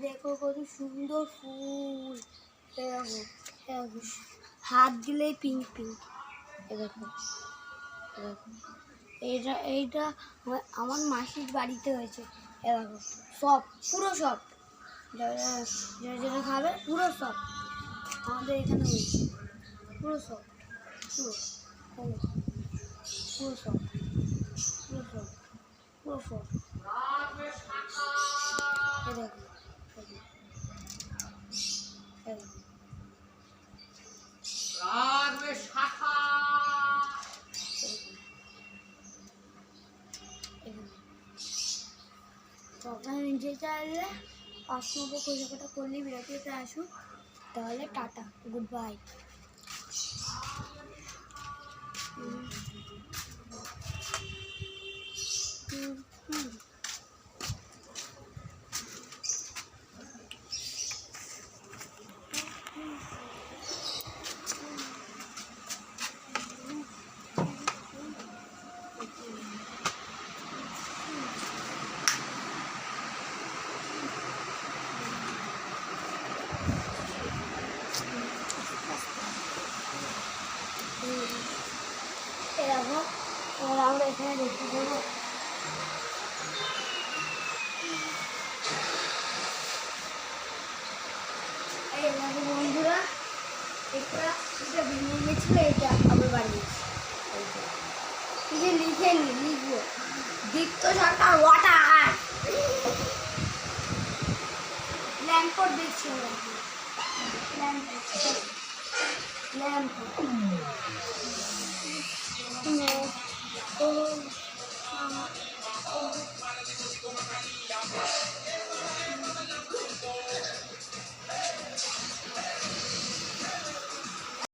দেখো কত সুন্দর ফুল। দেখো দেখো হাত দিলেই পিঙ্ক পিঙ্ক। দেখো দেখো এইটা আমার মাসির বাড়িতে হয়েছে। দেখো সব পুরো সব যেটা খাবে পুরো সব আমাদের এখানে হয়েছে। পুরো সব পুরো পুরো সব পুরো সব পুরো সব দেখো যে চাইলে 5 নম্বর খোঁজাটা করলেই বিরতিতে আসুক। তাহলে টাটা, গুড বাই। এরকম আমরা এখানে দেখতে পাবো বন্ধুরা। এটা ভেঙে গেছিল, এটা আবার বাড়ি লিখে লিখবো দীপ্ত সরকার ওয়াটার ল্যাম্পোর্ট দেখছি। ল্যাম্প